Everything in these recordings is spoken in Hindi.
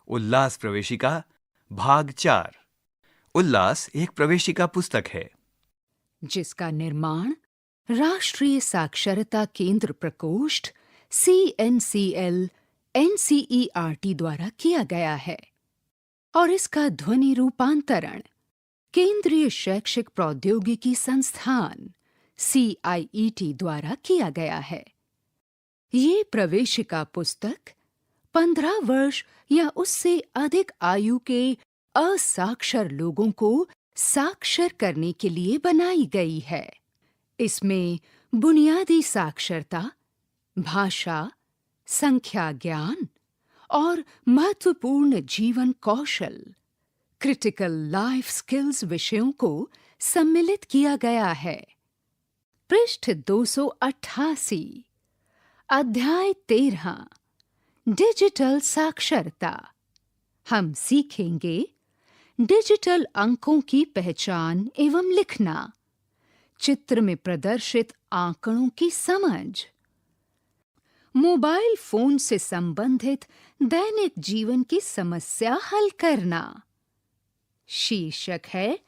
उल्लास प्रवेशिका भाग 4। उल्लास एक प्रवेशिका पुस्तक है जिसका निर्माण राष्ट्रीय साक्षरता केंद्र प्रकोष्ठ CNCL NCERT द्वारा किया गया है और इसका ध्वनि रूपांतरण केंद्रीय शैक्षिक प्रौद्योगिकी संस्थान CIET द्वारा किया गया है। ये प्रवेशिका पुस्तक 15 वर्ष या उससे अधिक आयु के असाक्षर लोगों को साक्षर करने के लिए बनाई गई है। इसमें बुनियादी साक्षरता, भाषा, संख्या ज्ञान और महत्वपूर्ण जीवन कौशल क्रिटिकल लाइफ स्किल्स विषयों को सम्मिलित किया गया है। पृष्ठ 288, अध्याय 13, डिजिटल साक्षरता। हम सीखेंगे डिजिटल अंकों की पहचान एवं लिखना, चित्र में प्रदर्शित आंकड़ों की समझ, मोबाइल फोन से संबंधित दैनिक जीवन की समस्या हल करना। शीर्षक है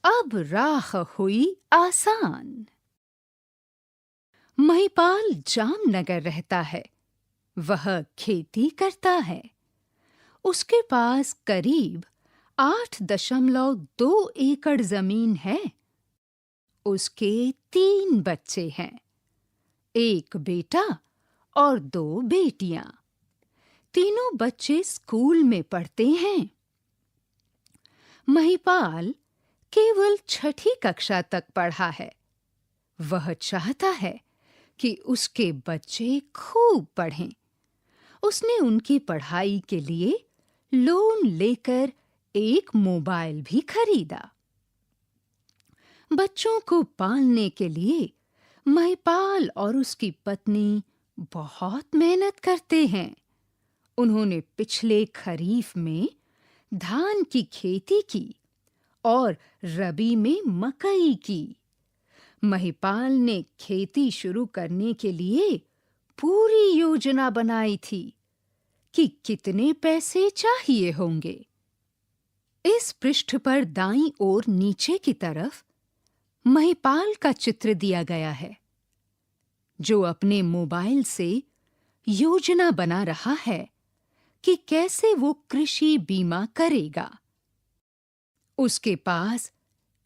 अब राह हुई आसान। महिपाल जामनगर रहता है। वह खेती करता है। उसके पास करीब 8.2 एकड़ जमीन है। उसके 3 बच्चे हैं, एक बेटा और 2 बेटियां। तीनों बच्चे स्कूल में पढ़ते हैं। महिपाल केवल 6ठी कक्षा तक पढ़ा है। वह चाहता है कि उसके बच्चे खूब पढ़ें। उसने उनकी पढ़ाई के लिए लोन लेकर एक मोबाइल भी खरीदा। बच्चों को पालने के लिए महिपाल और उसकी पत्नी बहुत मेहनत करते हैं। उन्होंने पिछले खरीफ में धान की खेती की और रबी में मकई की। महिपाल ने खेती शुरू करने के लिए पूरी योजना बनाई थी कि कितने पैसे चाहिए होंगे। इस पृष्ठ पर दाईं ओर नीचे की तरफ महिपाल का चित्र दिया गया है, जो अपने मोबाइल से योजना बना रहा है कि कैसे वो कृषि बीमा करेगा। उसके पास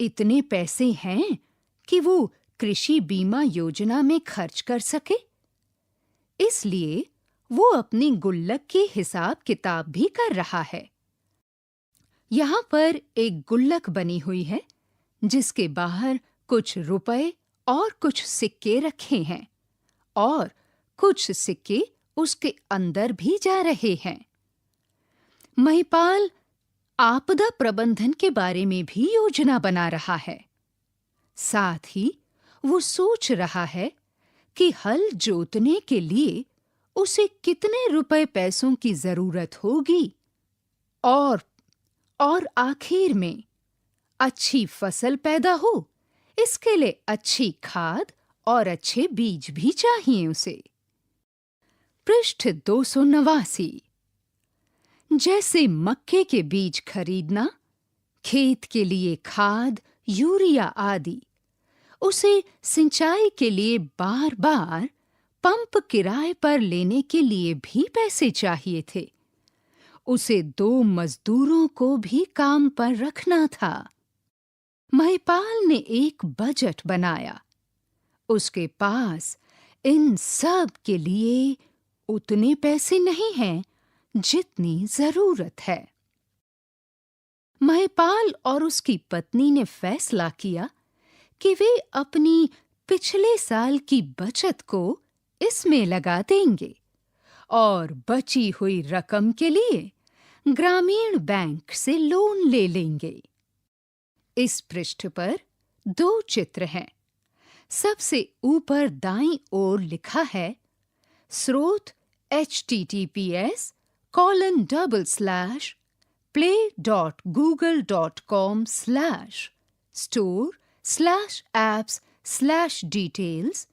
इतने पैसे हैं कि वो कृषि बीमा योजना में खर्च कर सके। इसलिए वो अपनी गुल्लक की हिसाब किताब भी कर रहा है। यहाँ पर एक गुल्लक बनी हुई है जिसके बाहर कुछ रुपए और कुछ सिक्के रखे हैं और कुछ सिक्के उसके अंदर भी जा रहे हैं। महिपाल आपदा प्रबंधन के बारे में भी योजना बना रहा है। साथ ही वो सोच रहा है कि हल जोतने के लिए उसे कितने रुपए पैसों की जरूरत होगी और आखिर में अच्छी फसल पैदा हो, इसके लिए अच्छी खाद और अच्छे बीज भी चाहिए उसे। पृष्ठ 289, जैसे मक्के के बीज खरीदना, खेत के लिए खाद, यूरिया आदि, उसे सिंचाई के लिए बार-बार पंप किराए पर लेने के लिए भी पैसे चाहिए थे। उसे 2 मजदूरों को भी काम पर रखना था। महिपाल ने एक बजट बनाया। उसके पास इन सब के लिए उतने पैसे नहीं हैं जितनी जरूरत है। महिपाल और उसकी पत्नी ने फैसला किया कि वे अपनी पिछले साल की बचत को इसमें लगा देंगे और बची हुई रकम के लिए ग्रामीण बैंक से लोन ले लेंगे। इस पृष्ठ पर 2 चित्र हैं। सबसे ऊपर दाईं ओर लिखा है स्रोत https://play.google.com/store/apps/details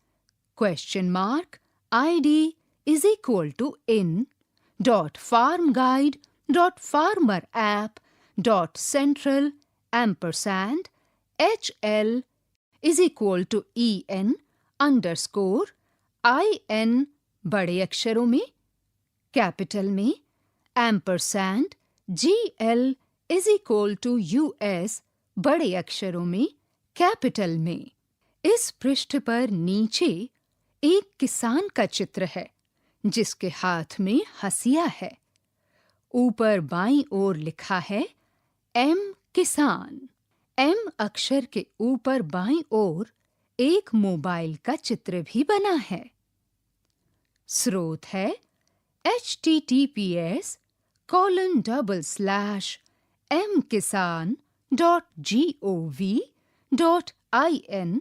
?ID = in.farmguide farmerapp.central&hl is equal to en_in बड़े अक्षरों में, कैपिटल में, ampersand gl is equal to us बड़े अक्षरों में, कैपिटल में। इस पृष्ठ पर नीचे एक किसान का चित्र है जिसके हाथ में हंसिया है। ऊपर बाईं ओर लिखा है एम किसान। एम अक्षर के ऊपर बाईं ओर एक मोबाइल का चित्र भी बना है। स्रोत है https://mkisan.gov.in/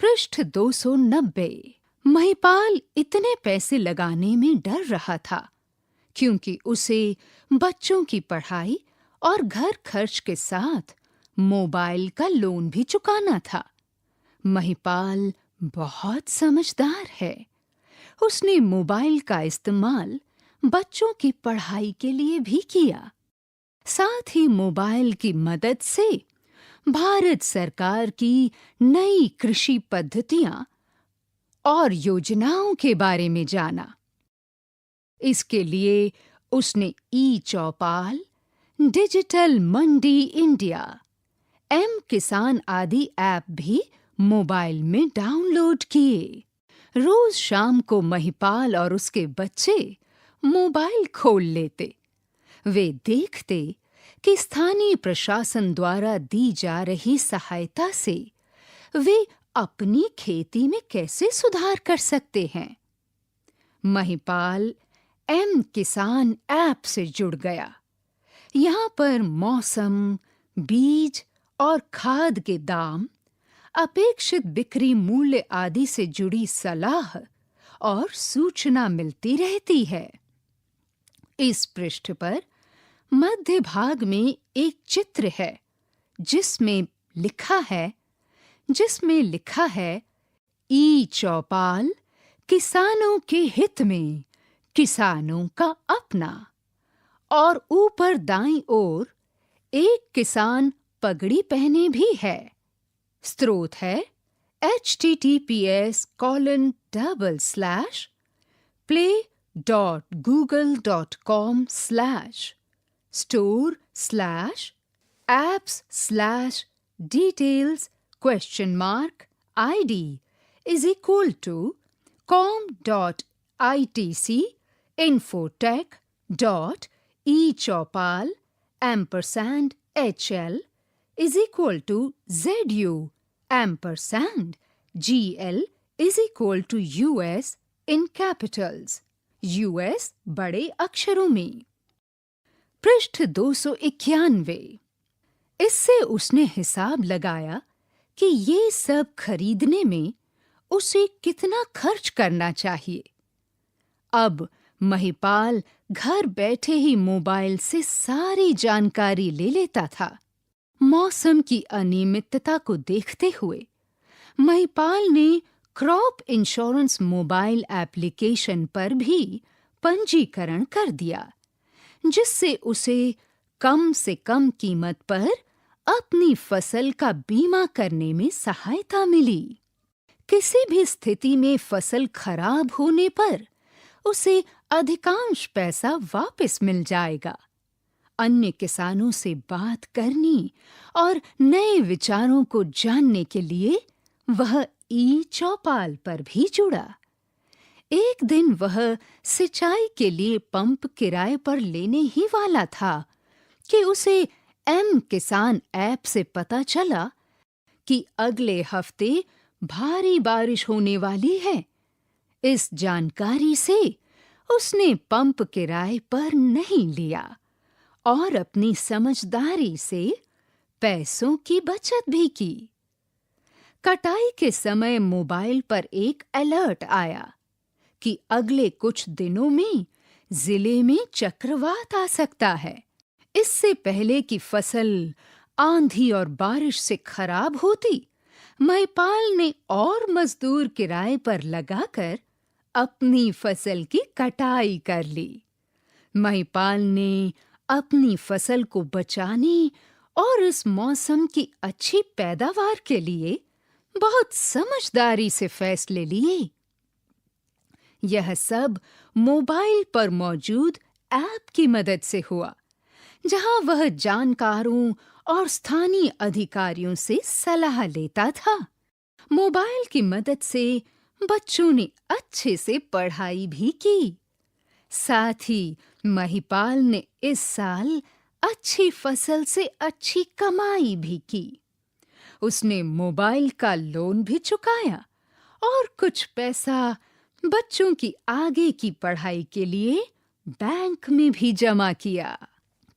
पृष्ठ 290। महिपाल इतने पैसे लगाने में डर रहा था क्योंकि उसे बच्चों की पढ़ाई और घर खर्च के साथ मोबाइल का लोन भी चुकाना था। महिपाल बहुत समझदार है। उसने मोबाइल का इस्तेमाल बच्चों की पढ़ाई के लिए भी किया। साथ ही मोबाइल की मदद से भारत सरकार की नई कृषि पद्धतियां और योजनाओं के बारे में जाना। इसके लिए उसने ई-चौपाल, डिजिटल मंडी इंडिया, एम किसान आदि ऐप भी मोबाइल में डाउनलोड किए। रोज शाम को महिपाल और उसके बच्चे मोबाइल खोल लेते। वे देखते कि स्थानीय प्रशासन द्वारा दी जा रही सहायता से वे अपनी खेती में कैसे सुधार कर सकते हैं। महिपाल एम किसान ऐप से जुड़ गया। यहाँ पर मौसम, बीज और खाद के दाम, अपेक्षित बिक्री मूल्य आदि से जुड़ी सलाह और सूचना मिलती रहती है। इस पृष्ठ पर मध्य भाग में एक चित्र है जिसमें लिखा है ई-चौपाल किसानों के हित में, किसानों का अपना। और ऊपर दाईं ओर एक किसान पगड़ी पहने भी है। स्रोत है play.google.com/store/apps/details?id is equal to com.itc.infotech.echaupal&hl is equal to zu&gl is equal to us in capitals, US बड़े अक्षरों में। पृष्ठ 291। इससे उसने हिसाब लगाया कि ये सब खरीदने में उसे कितना खर्च करना चाहिए। अब महिपाल घर बैठे ही मोबाइल से सारी जानकारी ले लेता था। मौसम की अनियमितता को देखते हुए महिपाल ने क्रॉप इंश्योरेंस मोबाइल एप्लीकेशन पर भी पंजीकरण कर दिया, जिससे उसे कम से कम कीमत पर अपनी फसल का बीमा करने में सहायता मिली। किसी भी स्थिति में फसल खराब होने पर उसे अधिकांश पैसा वापस मिल जाएगा। अन्य किसानों से बात करनी और नए विचारों को जानने के लिए वह ई-चौपाल पर भी जुड़ा। एक दिन वह सिंचाई के लिए पंप किराए पर लेने ही वाला था कि उसे एम किसान ऐप से पता चला कि अगले हफ्ते भारी बारिश होने वाली है। इस जानकारी से उसने पंप किराए पर नहीं लिया और अपनी समझदारी से पैसों की बचत भी की। कटाई के समय मोबाइल पर एक अलर्ट आया कि अगले कुछ दिनों में जिले में चक्रवात आ सकता है। इससे पहले कि फसल आंधी और बारिश से खराब होती, महिपाल ने और मजदूर किराए पर लगाकर अपनी फसल की कटाई कर ली। महिपाल ने अपनी फसल को बचाने और इस मौसम की अच्छी पैदावार के लिए बहुत समझदारी से फैसले लिए। यह सब मोबाइल पर मौजूद ऐप की मदद से हुआ, जहां वह जानकारों और स्थानीय अधिकारियों से सलाह लेता था। मोबाइल की मदद से बच्चों ने अच्छे से पढ़ाई भी की। साथ ही महिपाल ने इस साल अच्छी फसल से अच्छी कमाई भी की। उसने मोबाइल का लोन भी चुकाया और कुछ पैसा बच्चों की आगे की पढ़ाई के लिए बैंक में भी जमा किया।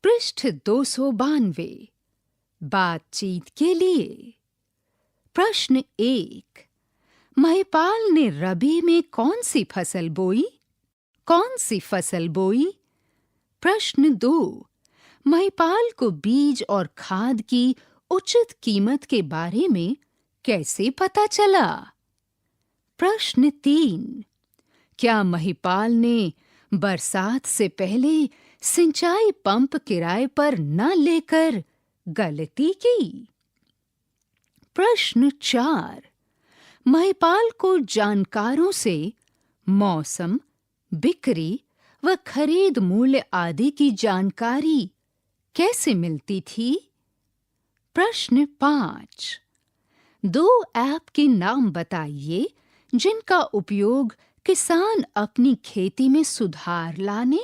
पृष्ठ 292। बातचीत के लिए। प्रश्न 1। महिपाल ने रबी में कौन सी फसल बोई? कौन सी फसल बोई? प्रश्न 2। महिपाल को बीज और खाद की उचित कीमत के बारे में कैसे पता चला? प्रश्न 3। क्या महिपाल ने बरसात से पहले सिंचाई पंप किराए पर न लेकर गलती की? प्रश्न 4। महिपाल को जानकारों से मौसम, बिक्री व खरीद मूल्य आदि की जानकारी कैसे मिलती थी? प्रश्न 5। 2 ऐप के नाम बताइए जिनका उपयोग किसान अपनी खेती में सुधार लाने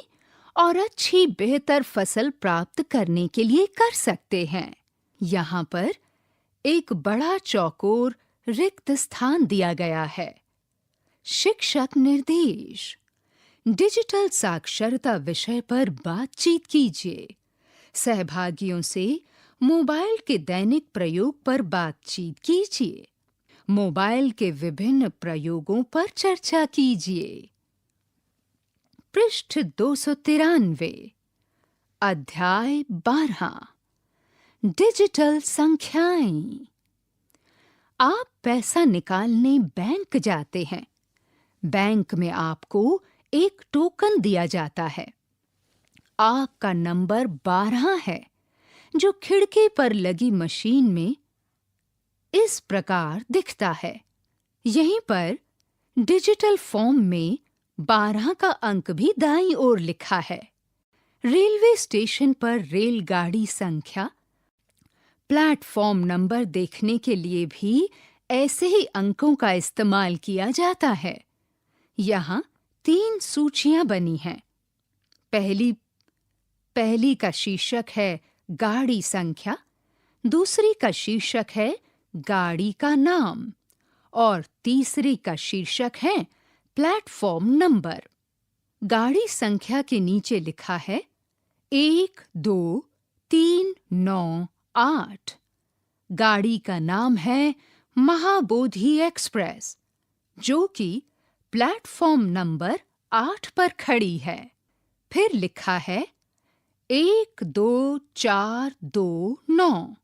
और अच्छी बेहतर फसल प्राप्त करने के लिए कर सकते हैं। यहाँ पर एक बड़ा चौकोर रिक्त स्थान दिया गया है। शिक्षक निर्देश। डिजिटल साक्षरता विषय पर बातचीत कीजिए। सहभागियों से मोबाइल के दैनिक प्रयोग पर बातचीत कीजिए। मोबाइल के विभिन्न प्रयोगों पर चर्चा कीजिए। पृष्ठ 293। अध्याय 12। डिजिटल संख्याएं। आप पैसा निकालने बैंक जाते हैं। बैंक में आपको एक टोकन दिया जाता है। आपका नंबर 12 है, जो खिड़की पर लगी मशीन में इस प्रकार दिखता है। यहीं पर डिजिटल फॉर्म में 12 का अंक भी दाईं ओर लिखा है। रेलवे स्टेशन पर रेलगाड़ी संख्या, प्लेटफॉर्म नंबर देखने के लिए भी ऐसे ही अंकों का इस्तेमाल किया जाता है। यहाँ 3 सूचियां बनी हैं। पहली का शीर्षक है गाड़ी संख्या, दूसरी का शीर्षक है गाड़ी का नाम और तीसरी का शीर्षक है प्लेटफॉर्म नंबर। गाड़ी संख्या के नीचे लिखा है 1 2 3 9 8। गाड़ी का नाम है महाबोधि एक्सप्रेस, जो कि प्लेटफॉर्म नंबर 8 पर खड़ी है। फिर लिखा है 1 2 4 2 9।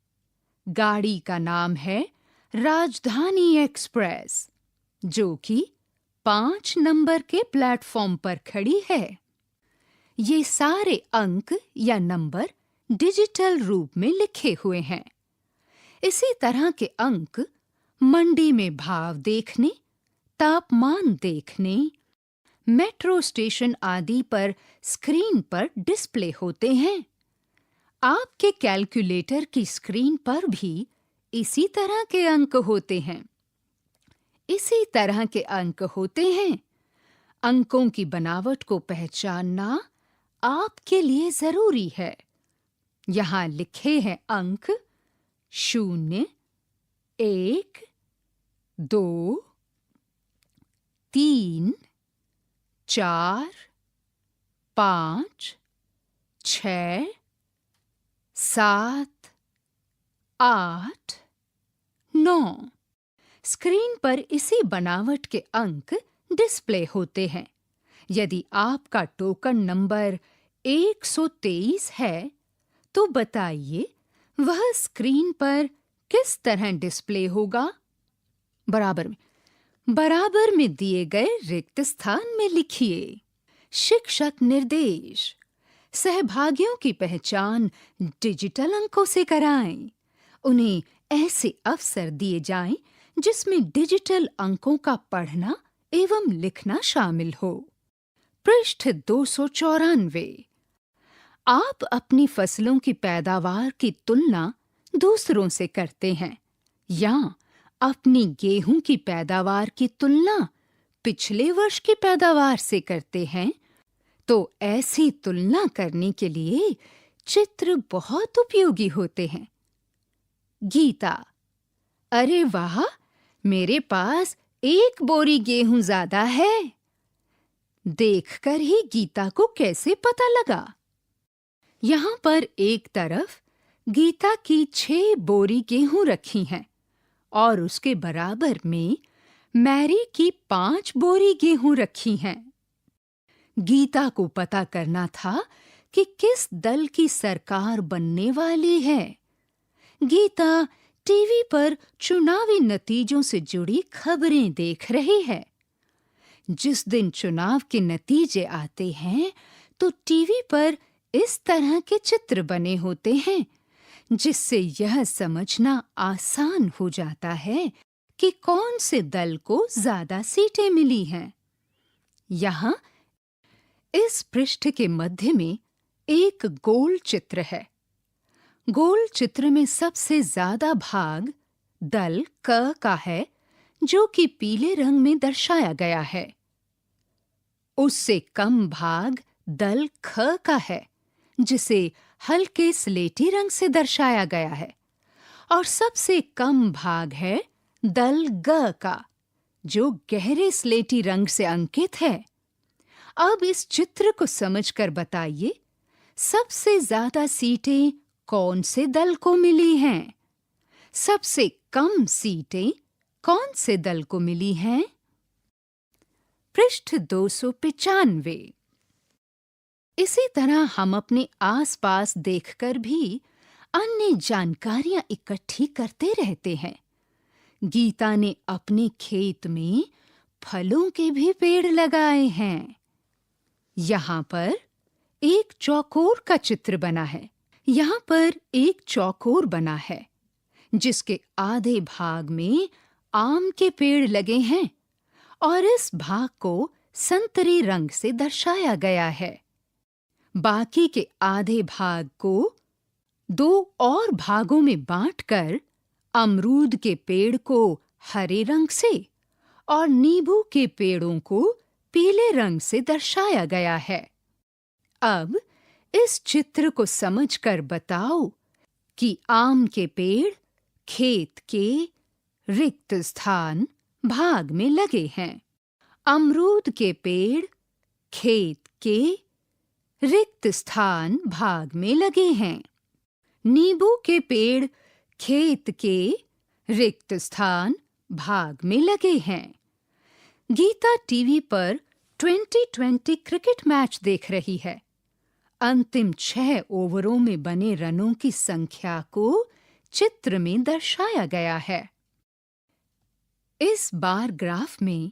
गाड़ी का नाम है राजधानी एक्सप्रेस, जो कि 5 नंबर के प्लेटफॉर्म पर खड़ी है। ये सारे अंक या नंबर डिजिटल रूप में लिखे हुए हैं। इसी तरह के अंक मंडी में भाव देखने, तापमान देखने, मेट्रो स्टेशन आदि पर स्क्रीन पर डिस्प्ले होते हैं। आपके कैलकुलेटर की स्क्रीन पर भी इसी तरह के अंक होते हैं। इसी तरह के अंक होते हैं। अंकों की बनावट को पहचानना आपके लिए जरूरी है। यहाँ लिखे हैं अंक 0 1 2 3 4 5 6 7 8 9। स्क्रीन पर इसी बनावट के अंक डिस्प्ले होते हैं। यदि आपका टोकन नंबर 123 है, तो बताइए वह स्क्रीन पर किस तरह डिस्प्ले होगा? बराबर में दिए गए रिक्त स्थान में लिखिए। शिक्षक निर्देश। सहभागियों की पहचान डिजिटल अंकों से कराएं। उन्हें ऐसे अवसर दिए जाएं जिसमें डिजिटल अंकों का पढ़ना एवं लिखना शामिल हो। पृष्ठ 294। आप अपनी फसलों की पैदावार की तुलना दूसरों से करते हैं या अपनी गेहूं की पैदावार की तुलना पिछले वर्ष की पैदावार से करते हैं, तो ऐसी तुलना करने के लिए चित्र बहुत उपयोगी होते हैं। गीता: अरे वाह, मेरे पास 1 बोरी गेहूं ज्यादा है। देखकर ही गीता को कैसे पता लगा? यहाँ पर एक तरफ गीता की 6 बोरी गेहूं रखी हैं और उसके बराबर में मैरी की 5 बोरी गेहूं रखी हैं। गीता को पता करना था कि किस दल की सरकार बनने वाली है। गीता टीवी पर चुनावी नतीजों से जुड़ी खबरें देख रही है। जिस दिन चुनाव के नतीजे आते हैं तो टीवी पर इस तरह के चित्र बने होते हैं, जिससे यह समझना आसान हो जाता है कि कौन से दल को ज्यादा सीटें मिली हैं। यहाँ इस पृष्ठ के मध्य में एक गोल चित्र है। गोल चित्र में सबसे ज्यादा भाग दल क का है, जो कि पीले रंग में दर्शाया गया है। उससे कम भाग दल ख का है, जिसे हल्के स्लेटी रंग से दर्शाया गया है, और सबसे कम भाग है दल ग का, जो गहरे स्लेटी रंग से अंकित है। अब इस चित्र को समझकर बताइए, सबसे ज्यादा सीटें कौन से दल को मिली हैं? सबसे कम सीटें कौन से दल को मिली हैं? पृष्ठ 295। इसी तरह हम अपने आसपास देखकर भी अन्य जानकारियां इकट्ठी करते रहते हैं। गीता ने अपने खेत में फलों के भी पेड़ लगाए हैं। यहाँ पर एक चौकोर का चित्र बना है। यहाँ पर एक चौकोर बना है, जिसके आधे भाग में आम के पेड़ लगे हैं और इस भाग को संतरी रंग से दर्शाया गया है। बाकी के आधे भाग को 2 और भागों में बांटकर अमरूद के पेड़ को हरे रंग से और नींबू के पेड़ों को पीले रंग से दर्शाया गया है। अब इस चित्र को समझकर बताओ कि आम के पेड़ खेत के रिक्त स्थान भाग में लगे हैं, अमरूद के पेड़ खेत के रिक्त स्थान भाग में लगे हैं, नींबू के पेड़ खेत के रिक्त स्थान भाग में लगे हैं। गीता टीवी पर 2020 क्रिकेट मैच देख रही है। अंतिम 6 ओवरों में बने रनों की संख्या को चित्र में दर्शाया गया है। इस बार ग्राफ में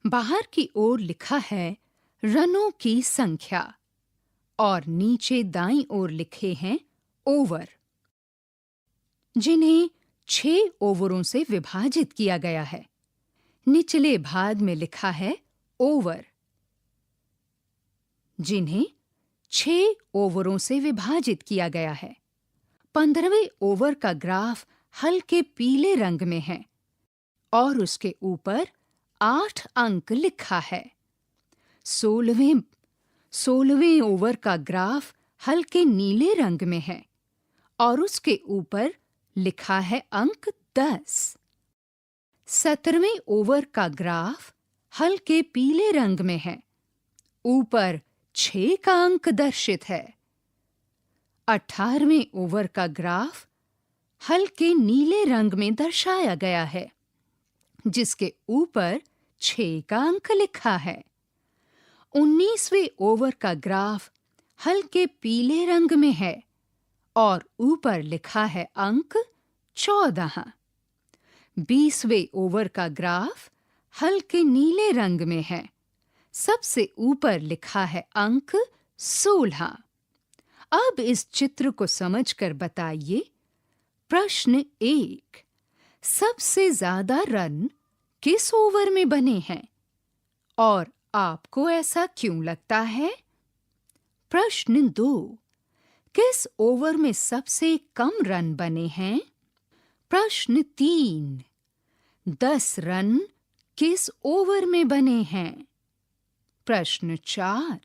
बाहर की ओर लिखा है रनों की संख्या और नीचे दाईं ओर लिखे हैं ओवर, जिन्हें 6 ओवरों से विभाजित किया गया है। निचले भाग में लिखा है ओवर, जिन्हें 6 ओवरों से विभाजित किया गया है। 15वें ओवर का ग्राफ हल्के पीले रंग में है और उसके ऊपर 8 अंक लिखा है। 16वें ओवर का ग्राफ हल्के नीले रंग में है और उसके ऊपर लिखा है अंक 10। 17वें ओवर का ग्राफ हल्के पीले रंग में है, ऊपर 6 का अंक दर्शित है। 18वें ओवर का ग्राफ हल्के नीले रंग में दर्शाया गया है, जिसके ऊपर 6 का अंक लिखा है। 19वें ओवर का ग्राफ हल्के पीले रंग में है और ऊपर लिखा है अंक 14। 20वें ओवर का ग्राफ हल्के नीले रंग में है, सबसे ऊपर लिखा है अंक 16। अब इस चित्र को समझकर बताइए। प्रश्न 1, सबसे ज्यादा रन किस ओवर में बने हैं और आपको ऐसा क्यों लगता है? प्रश्न 2, किस ओवर में सबसे कम रन बने हैं? प्रश्न 3, 10 रन किस ओवर में बने हैं? प्रश्न 4,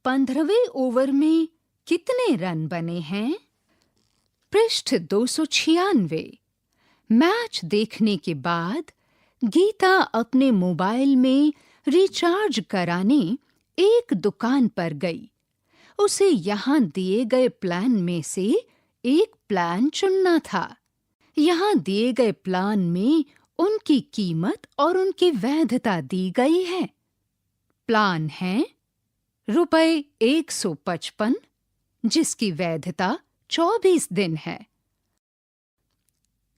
15वें ओवर में कितने रन बने हैं? पृष्ठ 296। मैच देखने के बाद गीता अपने मोबाइल में रिचार्ज कराने एक दुकान पर गई। उसे यहाँ दिए गए प्लान में से एक प्लान चुनना था। यहाँ दिए गए प्लान में उनकी कीमत और उनकी वैधता दी गई है। प्लान है रुपए 155, जिसकी वैधता 24 दिन है।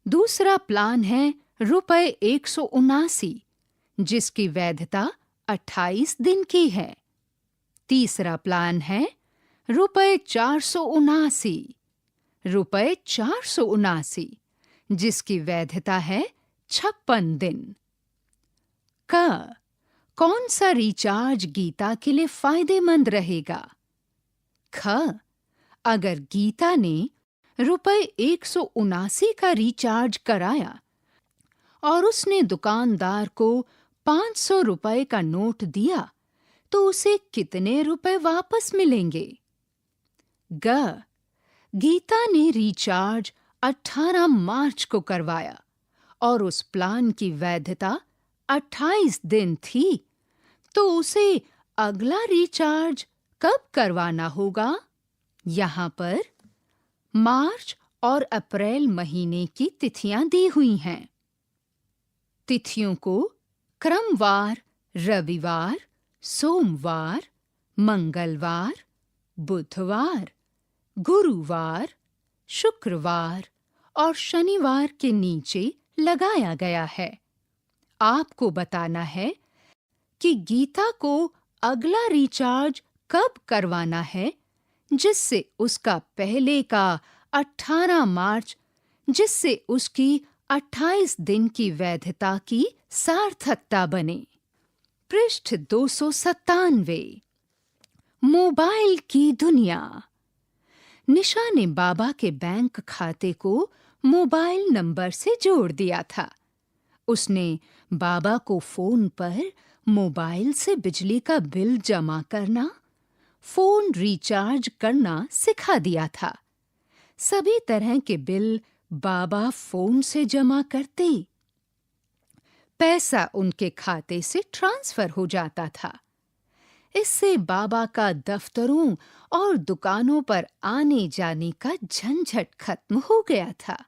दूसरा प्लान है रुपए 179, जिसकी वैधता 28 दिन की है। तीसरा प्लान है रुपए 479, जिसकी वैधता है 56 दिन। कौन सा रिचार्ज गीता के लिए फायदेमंद रहेगा? अगर गीता ने रुपए 179 का रिचार्ज कराया और उसने दुकानदार को 500 रुपए का नोट दिया, तो उसे कितने रुपए वापस मिलेंगे? गीता ने रिचार्ज 18 मार्च को करवाया और उस प्लान की वैधता 28 दिन थी, तो उसे अगला रिचार्ज कब करवाना होगा? यहाँ पर मार्च और अप्रैल महीने की तिथियां दी हुई हैं। तिथियों को क्रमवार रविवार, सोमवार, मंगलवार, बुधवार, गुरुवार, शुक्रवार और शनिवार के नीचे लगाया गया है। आपको बताना है कि गीता को अगला रिचार्ज कब करवाना है, जिससे उसका पहले का 18 मार्च, जिससे उसकी 28 दिन की वैधता की सार्थकता बने। पृष्ठ 297। मोबाइल की दुनिया। निशा ने बाबा के बैंक खाते को मोबाइल नंबर से जोड़ दिया था। उसने बाबा को फोन पर मोबाइल से बिजली का बिल जमा करना, फोन रिचार्ज करना सिखा दिया था। सभी तरह के बिल बाबा फोन से जमा करते। पैसा उनके खाते से ट्रांसफर हो जाता था। इससे बाबा का दफ्तरों और दुकानों पर आने जाने का झंझट खत्म हो गया था।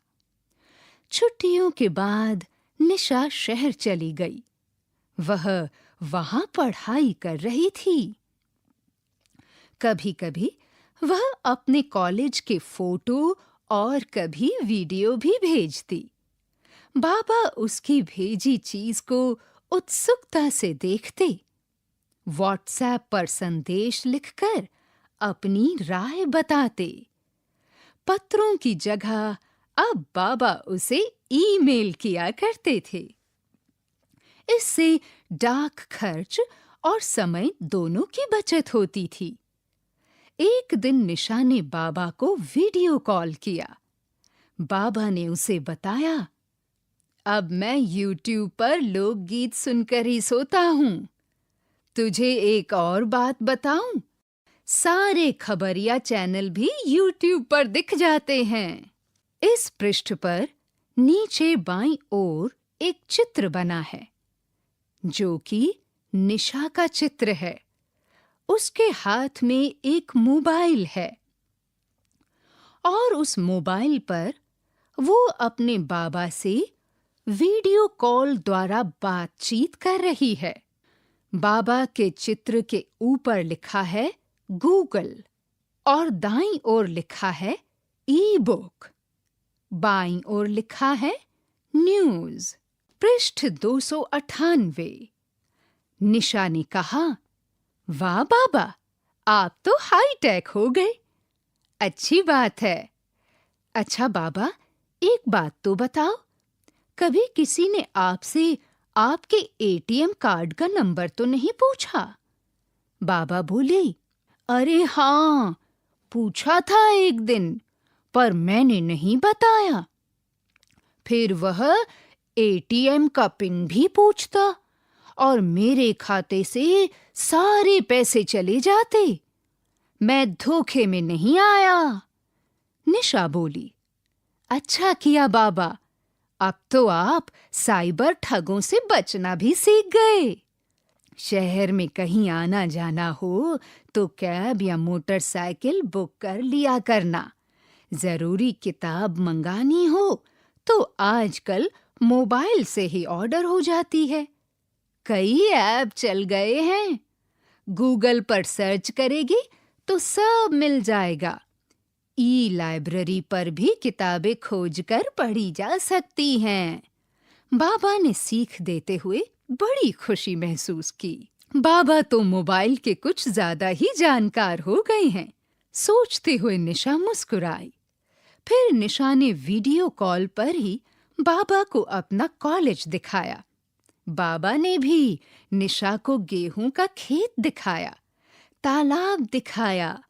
छुट्टियों के बाद निशा शहर चली गई। वह वहां पढ़ाई कर रही थी। कभी-कभी वह अपने कॉलेज के फोटो और कभी वीडियो भी भेजती। बाबा उसकी भेजी चीज को उत्सुकता से देखते। व्हाट्सएप पर संदेश लिखकर अपनी राय बताते। पत्रों की जगह अब बाबा उसे ईमेल किया करते थे। इससे डाक खर्च और समय दोनों की बचत होती थी। एक दिन निशा ने बाबा को वीडियो कॉल किया। बाबा ने उसे बताया, अब मैं YouTube पर लोकगीत सुनकर ही सोता हूँ। तुझे एक और बात बताऊं? सारे खबरिया चैनल भी YouTube पर दिख जाते हैं। इस पृष्ठ पर नीचे बाईं ओर एक चित्र बना है, जो कि निशा का चित्र है। उसके हाथ में एक मोबाइल है और उस मोबाइल पर वो अपने बाबा से वीडियो कॉल द्वारा बातचीत कर रही है। बाबा के चित्र के ऊपर लिखा है गूगल और दाईं ओर लिखा है ई बुक। बाईं ओर लिखा है न्यूज। पृष्ठ 298। निशा ने कहा, वाह बाबा, आप तो हाई टेक हो गए। अच्छी बात है। अच्छा बाबा, एक बात तो बताओ, कभी किसी ने आपसे आपके एटीएम कार्ड का नंबर तो नहीं पूछा? बाबा बोले, अरे हाँ, पूछा था एक दिन, पर मैंने नहीं बताया। फिर वह एटीएम का पिन भी पूछता और मेरे खाते से सारे पैसे चले जाते। मैं धोखे में नहीं आया। निशा बोली, अच्छा किया बाबा, अब तो आप साइबर ठगों से बचना भी सीख गए। शहर में कहीं आना जाना हो तो कैब या मोटरसाइकिल बुक कर लिया करना। जरूरी किताब मंगानी हो तो आजकल मोबाइल से ही ऑर्डर हो जाती है। कई ऐप चल गए हैं। गूगल पर सर्च करेगी तो सब मिल जाएगा। ई लाइब्रेरी पर भी किताबें खोजकर पढ़ी जा सकती हैं। बाबा ने सीख देते हुए बड़ी खुशी महसूस की। बाबा तो मोबाइल के कुछ ज्यादा ही जानकार हो गए हैं। सोचते हुए निशा मुस्कुराई। फिर निशा ने वीडियो कॉल पर ही बाबा को अपना कॉलेज दिखाया। बाबा ने भी निशा को गेहूं का खेत दिखाया, तालाब दिखाया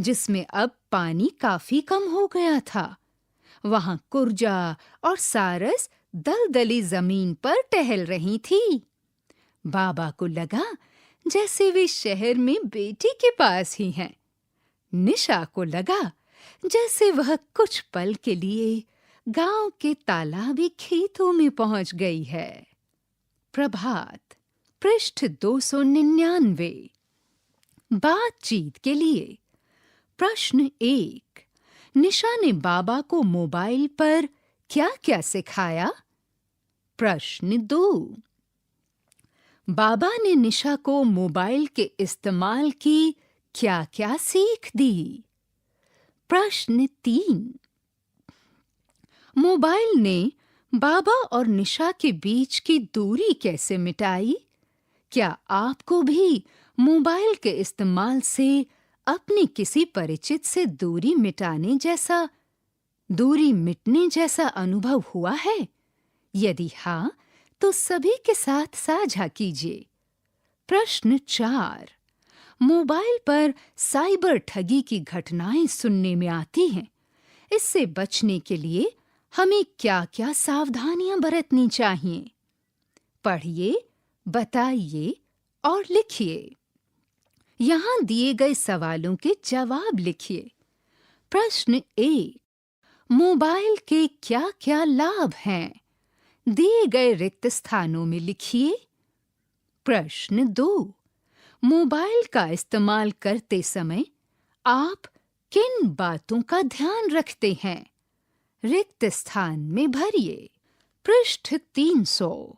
जिसमें अब पानी काफी कम हो गया था। वहां कुर्जा और सारस दलदली जमीन पर टहल रही थी। बाबा को लगा जैसे वे शहर में बेटी के पास ही हैं। निशा को लगा जैसे वह कुछ पल के लिए गांव के तालाबी खेतों में पहुंच गई है। प्रभात, पृष्ठ 299। बातचीत के लिए। प्रश्न 1। निशा ने बाबा को मोबाइल पर क्या-क्या सिखाया? प्रश्न 2। बाबा ने निशा को मोबाइल के इस्तेमाल की क्या-क्या सीख दी? प्रश्न 3। मोबाइल ने बाबा और निशा के बीच की दूरी कैसे मिटाई? क्या आपको भी मोबाइल के इस्तेमाल से अपनी किसी परिचित से दूरी मिटने जैसा अनुभव हुआ है? यदि हाँ, तो सभी के साथ साझा कीजिए। प्रश्न 4। मोबाइल पर साइबर ठगी की घटनाएं सुनने में आती हैं। इससे बचने के लिए हमें क्या-क्या सावधानियां बरतनी चाहिए? पढ़िए, बताइए और लिखिए। यहाँ दिए गए सवालों के जवाब लिखिए। प्रश्न 1। मोबाइल के क्या-क्या लाभ हैं? दिए गए रिक्त स्थानों में लिखिए। प्रश्न 2। मोबाइल का इस्तेमाल करते समय आप किन बातों का ध्यान रखते हैं? रिक्त स्थान में भरिए। पृष्ठ 300।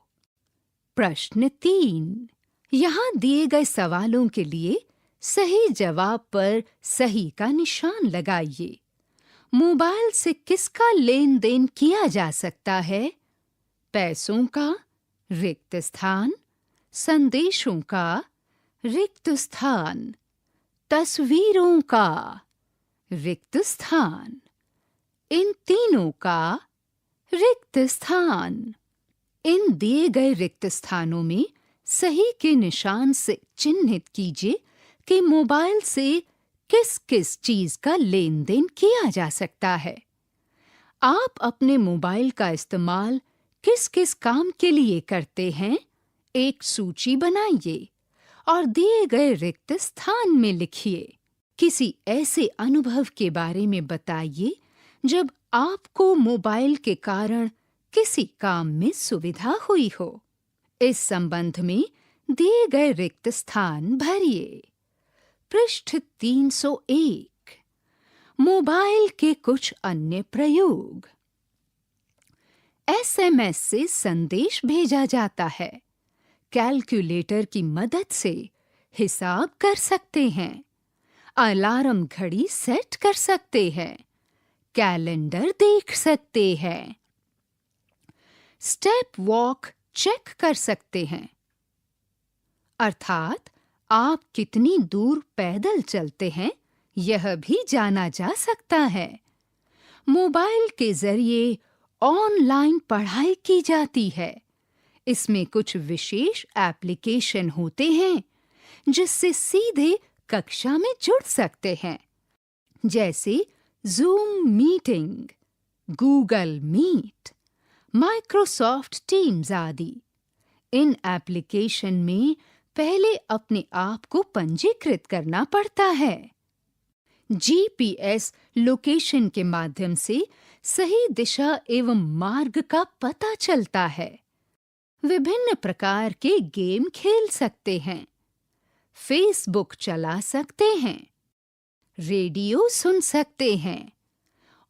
प्रश्न 3। यहाँ दिए गए सवालों के लिए सही जवाब पर सही का निशान लगाइए। मोबाइल से किसका लेन देन किया जा सकता है? पैसों का, रिक्त स्थान, संदेशों का, रिक्त स्थान, तस्वीरों का, रिक्त स्थान, इन तीनों का, रिक्त स्थान। इन दिए गए रिक्त स्थानों में सही के निशान से चिन्हित कीजिए कि मोबाइल से किस-किस चीज का लेन देन किया जा सकता है। आप अपने मोबाइल का इस्तेमाल किस-किस काम के लिए करते हैं? एक सूची बनाइए और दिए गए रिक्त स्थान में लिखिए। किसी ऐसे अनुभव के बारे में बताइए जब आपको मोबाइल के कारण किसी काम में सुविधा हुई हो। इस संबंध में दिए गए रिक्त स्थान भरिए। पृष्ठ 301। मोबाइल के कुछ अन्य प्रयोग। एसएमएस से संदेश भेजा जाता है। कैलकुलेटर की मदद से हिसाब कर सकते हैं। अलार्म घड़ी सेट कर सकते हैं। कैलेंडर देख सकते हैं। स्टेप वॉक चेक कर सकते हैं, अर्थात आप कितनी दूर पैदल चलते हैं यह भी जाना जा सकता है। मोबाइल के जरिए ऑनलाइन पढ़ाई की जाती है। इसमें कुछ विशेष एप्लीकेशन होते हैं जिससे सीधे कक्षा में जुड़ सकते हैं, जैसे Zoom meeting, Google Meet, Microsoft Teams आदि। इन एप्लीकेशन में पहले अपने आप को पंजीकृत करना पड़ता है। जीपीएस लोकेशन के माध्यम से सही दिशा एवं मार्ग का पता चलता है। विभिन्न प्रकार के गेम खेल सकते हैं, फेसबुक चला सकते हैं, रेडियो सुन सकते हैं,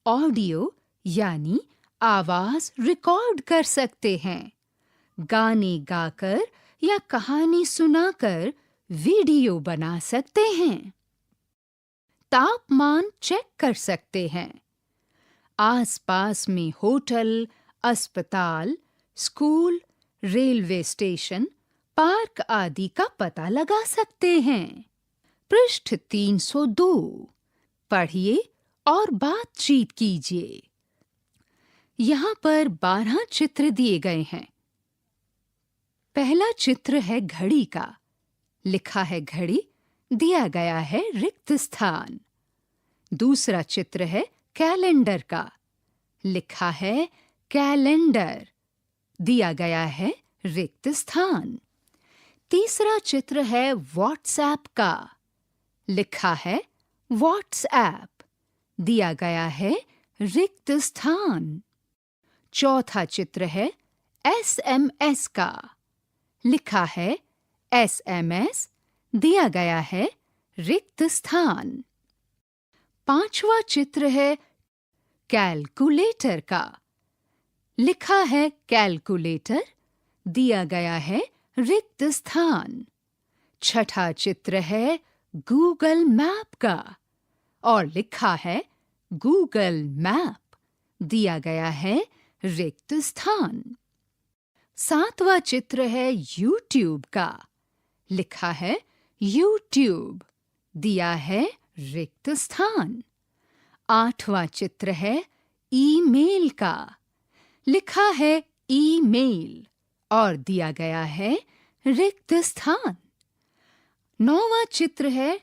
ऑडियो यानी आवाज रिकॉर्ड कर सकते हैं, गाने गाकर या कहानी सुनाकर वीडियो बना सकते हैं, तापमान चेक कर सकते हैं, आसपास में होटल, अस्पताल, स्कूल, रेलवे स्टेशन, पार्क आदि का पता लगा सकते हैं। पृष्ठ 302। पढ़िए और बातचीत कीजिए। यहाँ पर 12 चित्र दिए गए हैं। पहला चित्र है घड़ी का। लिखा है घड़ी, दिया गया है रिक्त स्थान। दूसरा चित्र है कैलेंडर का। लिखा है कैलेंडर, दिया गया है रिक्त स्थान। तीसरा चित्र है व्हाट्सएप का। लिखा है व्हाट्सएप, दिया गया है रिक्त स्थान। चौथा चित्र है एसएमएस का। लिखा है एसएमएस, दिया गया है रिक्त स्थान। पांचवा चित्र है कैलकुलेटर का। लिखा है कैलकुलेटर, दिया गया है रिक्त स्थान। छठा चित्र है गूगल मैप का और लिखा है गूगल मैप, दिया गया है रिक्त स्थान। सातवां चित्र है यूट्यूब का। लिखा है यूट्यूब, दिया है रिक्त स्थान। आठवां चित्र है ईमेल का। लिखा है ईमेल और दिया गया है रिक्त स्थान। नौवां चित्र है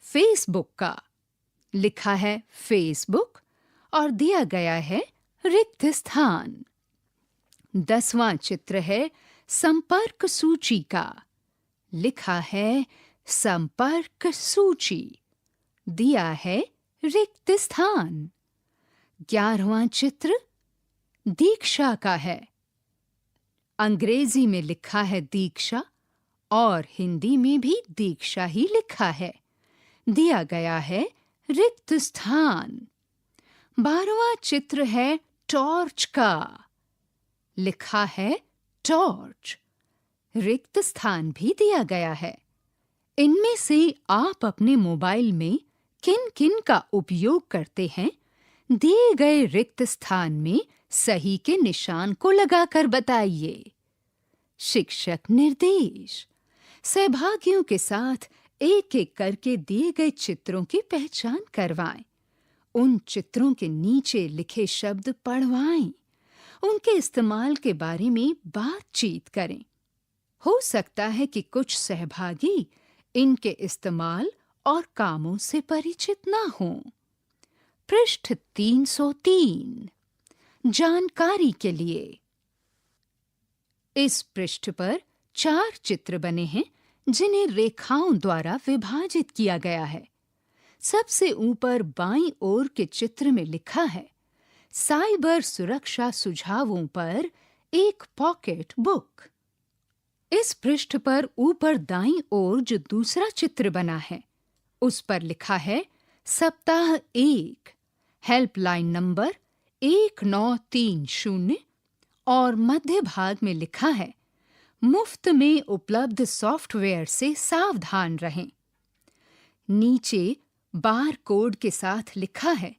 फेसबुक का। लिखा है फेसबुक और दिया गया है रिक्त स्थान। 10वां चित्र है संपर्क सूची का। लिखा है संपर्क सूची, दिया है रिक्त स्थान। 11वां चित्र दीक्षा का है। अंग्रेजी में लिखा है दीक्षा और हिंदी में भी दीक्षा ही लिखा है, दिया गया है रिक्त स्थान। 12वां चित्र है टॉर्च का। लिखा है टॉर्च, रिक्त स्थान भी दिया गया है। इनमें से आप अपने मोबाइल में किन-किन का उपयोग करते हैं, दिए गए रिक्त स्थान में सही के निशान को लगाकर बताइए। शिक्षक निर्देश। सहभागियों के साथ एक-एक करके दिए गए चित्रों की पहचान करवाएं। उन चित्रों के नीचे लिखे शब्द पढ़वाएं। उनके इस्तेमाल के बारे में बातचीत करें। हो सकता है कि कुछ सहभागी इनके इस्तेमाल और कामों से परिचित ना हों। पृष्ठ 303। जानकारी के लिए। इस पृष्ठ पर 4 चित्र बने हैं जिन्हें रेखाओं द्वारा विभाजित किया गया है। सबसे ऊपर बाईं ओर के चित्र में लिखा है साइबर सुरक्षा सुझावों पर एक पॉकेट बुक। इस पृष्ठ पर ऊपर दाईं ओर जो दूसरा चित्र बना है उस पर लिखा है सप्ताह 1, हेल्पलाइन नंबर 1930 और मध्य भाग में लिखा है मुफ्त में उपलब्ध सॉफ्टवेयर से सावधान रहें। नीचे बार कोड के साथ लिखा है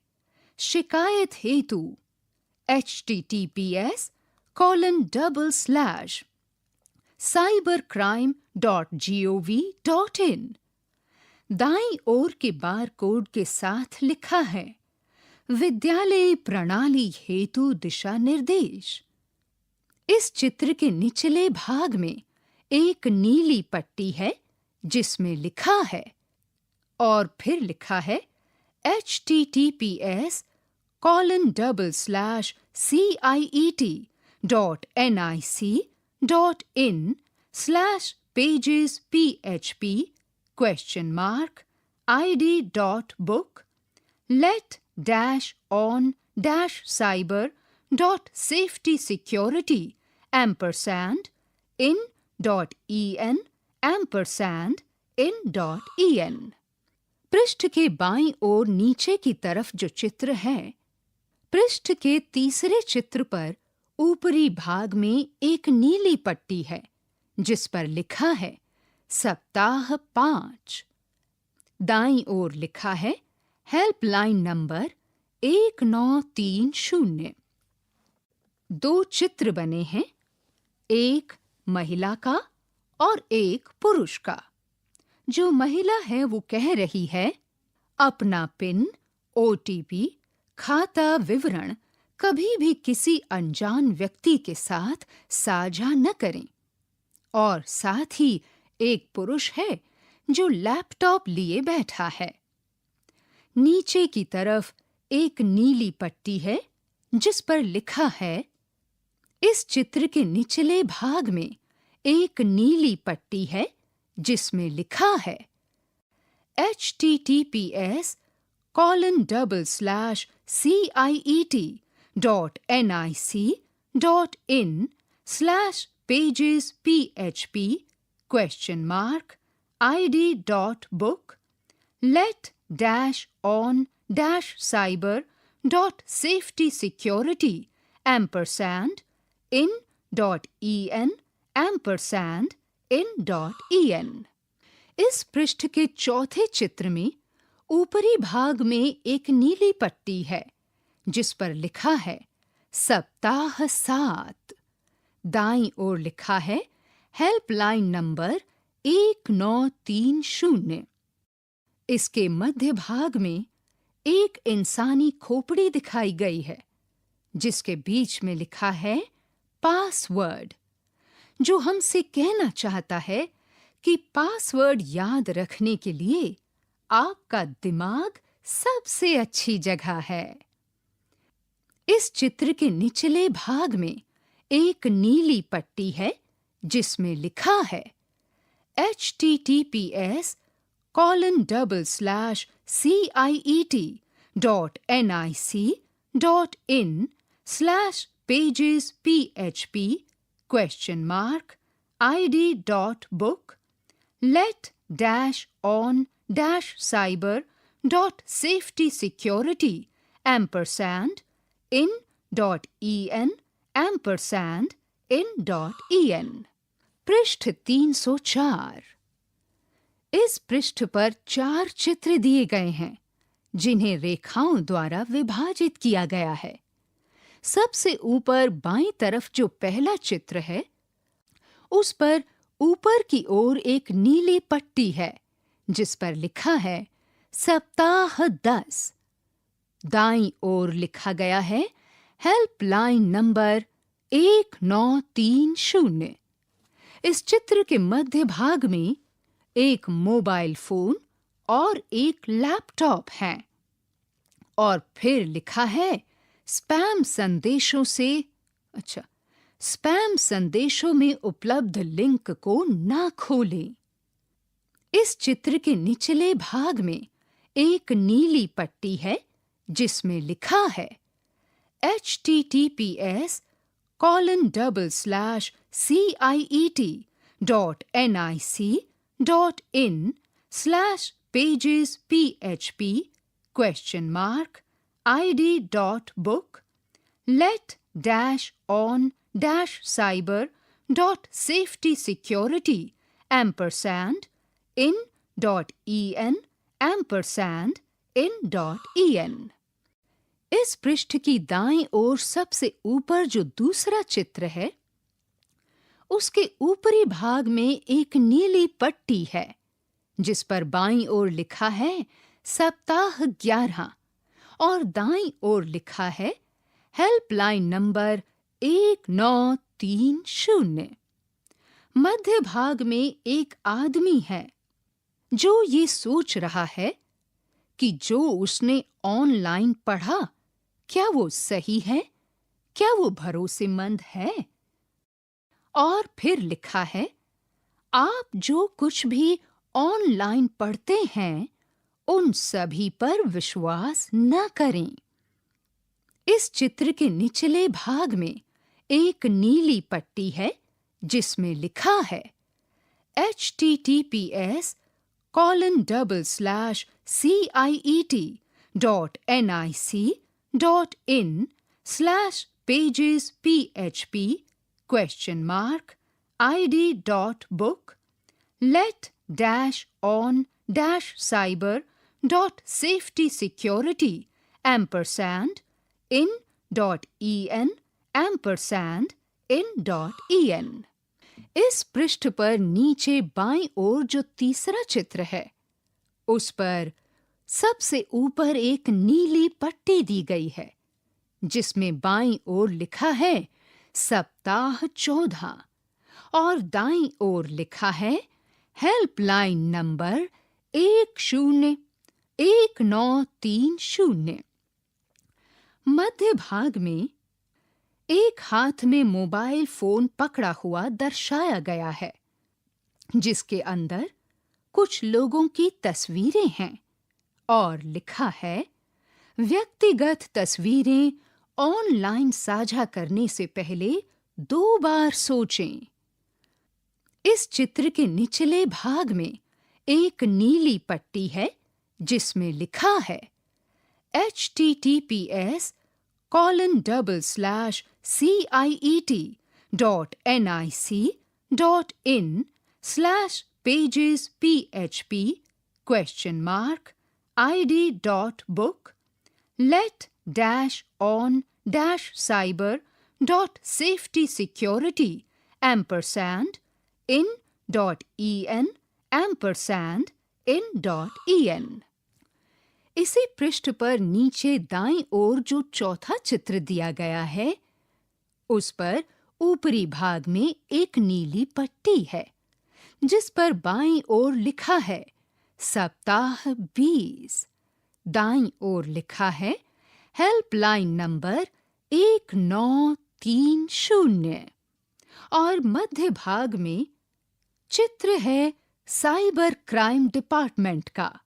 शिकायत हेतु https://cybercrime.gov.in। दाईं ओर के बारकोड के साथ लिखा है विद्यालय प्रणाली हेतु दिशा निर्देश। इस चित्र के निचले भाग में एक नीली पट्टी है जिसमें लिखा है और फिर लिखा है https://ciet.nic.php?id.book let-on-cyber.safetysecurity&in.en पृष्ठ के बाईं ओर नीचे की तरफ जो चित्र है, पृष्ठ के तीसरे चित्र पर ऊपरी भाग में एक नीली पट्टी है जिस पर लिखा है सप्ताह 5। दाईं ओर लिखा है हेल्पलाइन नंबर 1930। दो चित्र बने हैं, एक महिला का और एक पुरुष का। जो महिला है वो कह रही है अपना पिन, ओटीपी, खाता विवरण कभी भी किसी अनजान व्यक्ति के साथ साझा न करें। और साथ ही एक पुरुष है जो लैपटॉप लिए बैठा है। नीचे की तरफ एक नीली पट्टी है जिस पर लिखा है, इस चित्र के निचले भाग में एक नीली पट्टी है जिसमें लिखा है https://ciet.nic.php?id.book let-on-cyber.safetysecurity&in.en इस पृष्ठ के चौथे चित्र में ऊपरी भाग में एक नीली पट्टी है जिस पर लिखा है सप्ताह 7। दाईं ओर लिखा है हेल्पलाइन नंबर 1930। इसके मध्य भाग में एक इंसानी खोपड़ी दिखाई गई है जिसके बीच में लिखा है पासवर्ड, जो हमसे कहना चाहता है कि पासवर्ड याद रखने के लिए आपका दिमाग सबसे अच्छी जगह है। इस चित्र के निचले भाग में एक नीली पट्टी है जिसमें लिखा है https://ciet.nic.in/pages.php?id.book let-on-cyber.safetysecurity&in.en पृष्ठ 304। इस पृष्ठ पर 4 चित्र दिए गए हैं जिन्हें रेखाओं द्वारा विभाजित किया गया है। सबसे ऊपर बाईं तरफ जो पहला चित्र है उस पर ऊपर की ओर एक नीली पट्टी है जिस पर लिखा है सप्ताह 10। दाईं ओर लिखा गया है हेल्पलाइन नंबर 1930। इस चित्र के मध्य भाग में एक मोबाइल फोन और एक लैपटॉप है और फिर लिखा है स्पैम संदेशों में उपलब्ध लिंक को ना खोलें। इस चित्र के निचले भाग में एक नीली पट्टी है जिसमें लिखा है https://ciet.nic.in/pages.php?id.book let-on-cyber.safetysecurity&in.en इस पृष्ठ की दाईं ओर सबसे ऊपर जो दूसरा चित्र है उसके ऊपरी भाग में एक नीली पट्टी है जिस पर बाईं ओर लिखा है सप्ताह 11 और दाईं ओर लिखा है हेल्पलाइन नंबर 1930। मध्य भाग में एक आदमी है जो ये सोच रहा है कि जो उसने ऑनलाइन पढ़ा क्या वो सही है, क्या वो भरोसेमंद है। और फिर लिखा है आप जो कुछ भी ऑनलाइन पढ़ते हैं उन सभी पर विश्वास न करें। इस चित्र के निचले भाग में एक नीली पट्टी है जिसमें लिखा है https://ciet.nic.id.book let-on-cyber.in.in.in। इस पृष्ठ पर नीचे बाईं ओर जो तीसरा चित्र है उस पर सबसे ऊपर एक नीली पट्टी दी गई है जिसमें बाईं ओर लिखा है सप्ताह 14 और दाईं ओर लिखा है हेल्पलाइन नंबर 101930। मध्य भाग में एक हाथ में मोबाइल फोन पकड़ा हुआ दर्शाया गया है जिसके अंदर कुछ लोगों की तस्वीरें हैं और लिखा है व्यक्तिगत तस्वीरें ऑनलाइन साझा करने से पहले 2 बार सोचें। इस चित्र के निचले भाग में एक नीली पट्टी है जिसमें लिखा है https://ciet.nic.in/pages.php?id.book let-on-cyber.in.in.in। इसी पृष्ठ पर नीचे दाईं ओर जो चौथा चित्र दिया गया है उस पर ऊपरी भाग में एक नीली पट्टी है जिस पर बाईं ओर लिखा है सप्ताह 20। दाईं ओर लिखा है हेल्पलाइन नंबर 1930 और मध्य भाग में चित्र है साइबर क्राइम डिपार्टमेंट का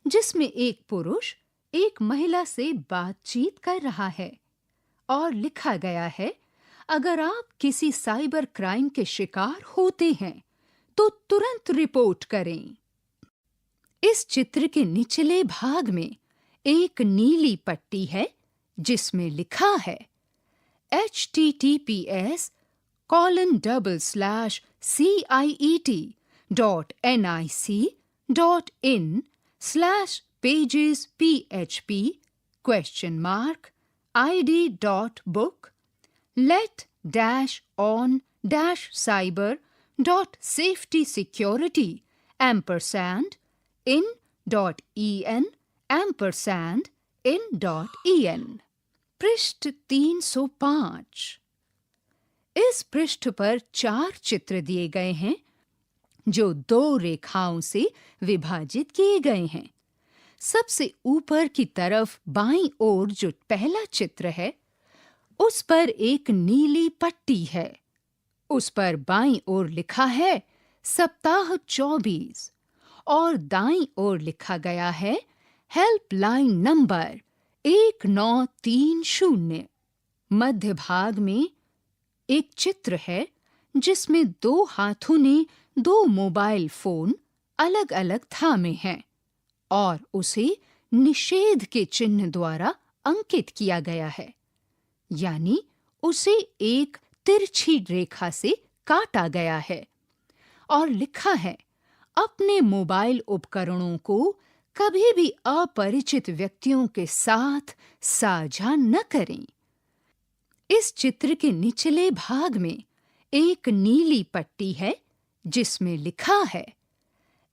जिसमें एक पुरुष एक महिला से बातचीत कर रहा है और लिखा गया है अगर आप किसी साइबर क्राइम के शिकार होते हैं तो तुरंत रिपोर्ट करें। इस चित्र के निचले भाग में एक नीली पट्टी है जिसमें लिखा है https://ciet.nic.in/pages.php?id.book let-on-cyber.safety-security&in.in/in.in। पृष्ठ 305। इस पृष्ठ पर 4 चित्र दिए गए हैं जो 2 रेखाओं से विभाजित किए गए हैं। सबसे ऊपर की तरफ बाईं ओर जो पहला चित्र है उस पर एक नीली पट्टी है। उस पर बाईं ओर लिखा है सप्ताह 24 और दाईं ओर लिखा गया है हेल्पलाइन नंबर 1930। मध्य भाग में एक चित्र है जिसमें 2 हाथों ने 2 मोबाइल फोन अलग-अलग थामे हैं और उसे निषेध के चिन्ह द्वारा अंकित किया गया है, यानी उसे एक तिरछी रेखा से काटा गया है और लिखा है अपने मोबाइल उपकरणों को कभी भी अपरिचित व्यक्तियों के साथ साझा न करें। इस चित्र के निचले भाग में एक नीली पट्टी है जिसमें लिखा है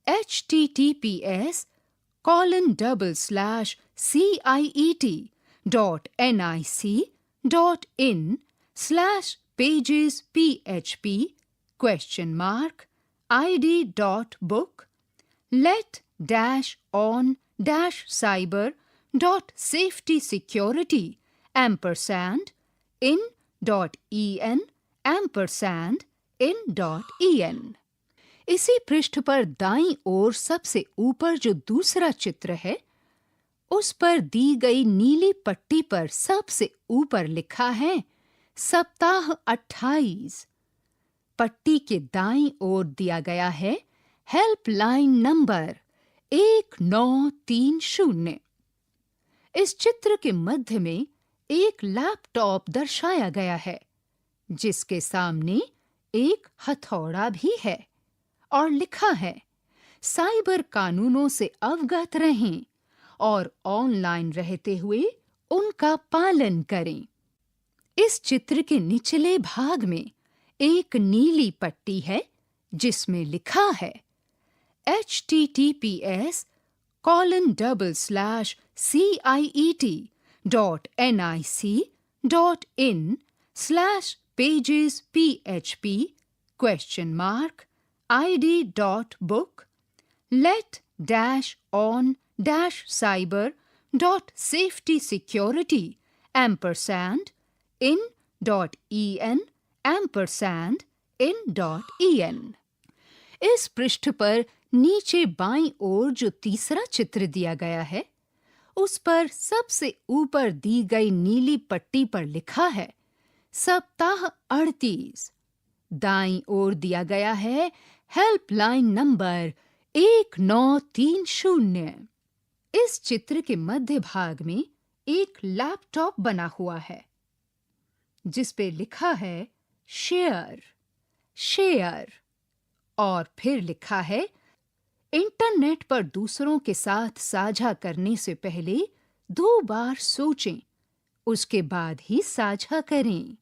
https://ciet.nic.id.book let-on-cyber.safetysecurity&in.en. इसी पृष्ठ पर दाईं ओर सबसे ऊपर जो दूसरा चित्र है, उस पर दी गई नीली पट्टी पर सबसे ऊपर लिखा है सप्ताह 28। पट्टी के दाईं ओर दिया गया है हेल्पलाइन नंबर 1930। इस चित्र के मध्य में एक लैपटॉप दर्शाया गया है, जिसके सामने एक हथौड़ा भी है और लिखा है साइबर कानूनों से अवगत रहें और ऑनलाइन रहते हुए उनका पालन करें। इस चित्र के निचले भाग में एक नीली पट्टी है जिसमें लिखा है https://ciet.nic.in/pagesphp?id.book let-on-cyber.safetysecurity&in.en. इस पृष्ठ पर नीचे बाईं ओर जो तीसरा चित्र दिया गया है, उस पर सबसे ऊपर दी गई नीली पट्टी पर लिखा है सप्ताह 38। दाईं ओर दिया गया है हेल्पलाइन नंबर 1930। इस चित्र के मध्य भाग में एक लैपटॉप बना हुआ है, जिस पे लिखा है शेयर और फिर लिखा है इंटरनेट पर दूसरों के साथ साझा करने से पहले 2 बार सोचें, उसके बाद ही साझा करें,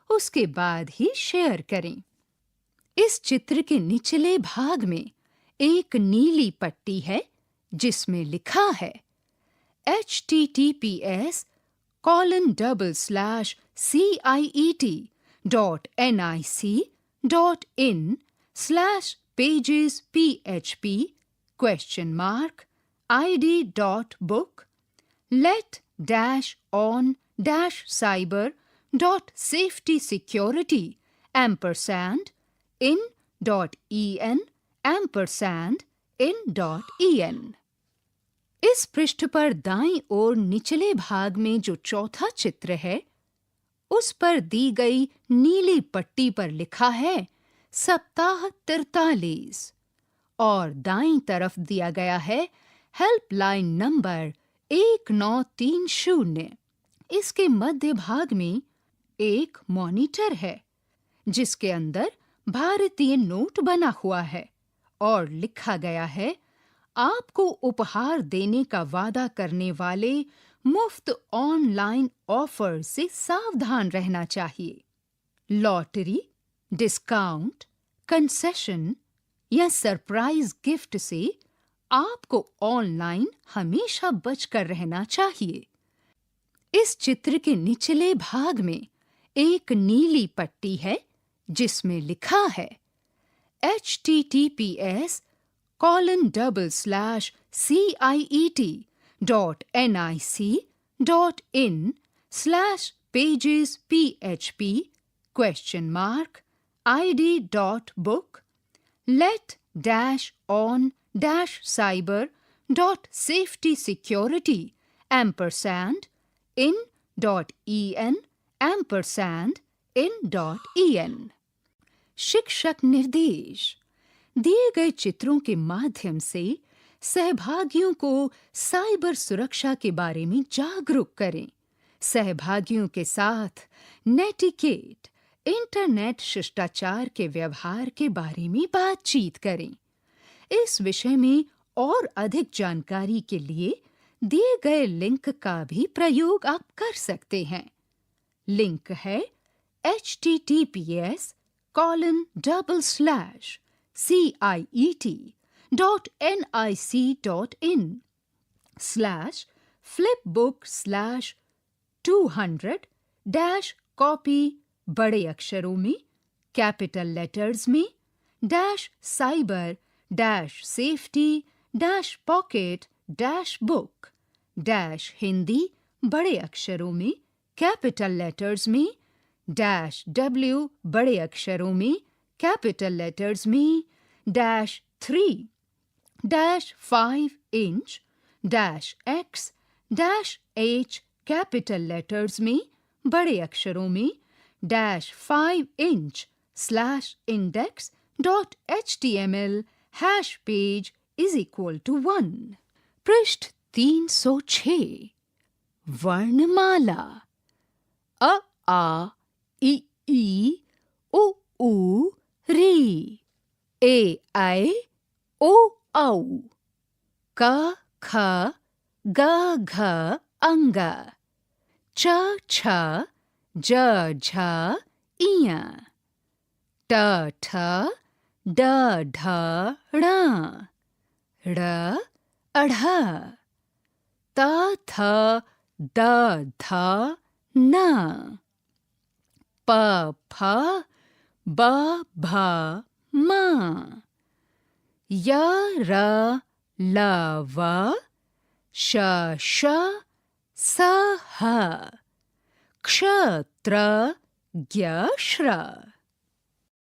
उसके बाद ही शेयर करें। इस चित्र के निचले भाग में एक नीली पट्टी है जिसमें लिखा है https://ciet.nic.in/pagesphp?id.book let-on-cyber.safetysecurity&in.en. इस पृष्ठ पर दाईं ओर निचले भाग में जो चौथा चित्र है, उस पर दी गई नीली पट्टी पर लिखा है सप्ताह 43 और दाईं तरफ दिया गया है हेल्पलाइन नंबर 1930। इसके मध्य भाग में एक मॉनिटर है, जिसके अंदर भारतीय नोट बना हुआ है और लिखा गया है आपको उपहार देने का वादा करने वाले मुफ्त ऑनलाइन ऑफर से सावधान रहना चाहिए। लॉटरी, डिस्काउंट, कंसेशन या सरप्राइज गिफ्ट से आपको ऑनलाइन हमेशा बचकर रहना चाहिए। इस चित्र के निचले भाग में एक नीली पट्टी है जिसमें लिखा है https://ciet.nic.in/pagesphp?id.book let-on-cyber.safetysecurity&in.en. शिक्षक निर्देश। दिए गए चित्रों के माध्यम से सहभागियों को साइबर सुरक्षा के बारे में जागरूक करें। सहभागियों के साथ नेटिकेट, इंटरनेट शिष्टाचार के व्यवहार के बारे में बातचीत करें। इस विषय में और अधिक जानकारी के लिए दिए गए लिंक का भी प्रयोग आप कर सकते हैं। लिंक है https://ciet.nic.in/pagesphp flipbook/200-copy बड़े अक्षरों में, कैपिटल लेटर्स में, -cyber-safety-pocket-book -हिंदी बड़े अक्षरों में, कैपिटल लेटर्स में, -w बड़े अक्षरों में, कैपिटल लेटर्स में, -3 -5 inch -x -h capital letters में, बड़े अक्षरों में, -5 इंच /index.html #page = 1। पृष्ठ 306 वर्णमाला अ आ इ ई उ ऊ री ए ऐ ओ औ क ख ग घ अंग च छ ज झ इय ट ठ ड ढ ण ड़ अढ़ त थ द ध न प फ ब भ म य र ल व श श स ह क्ष त्र ज्ञ श्र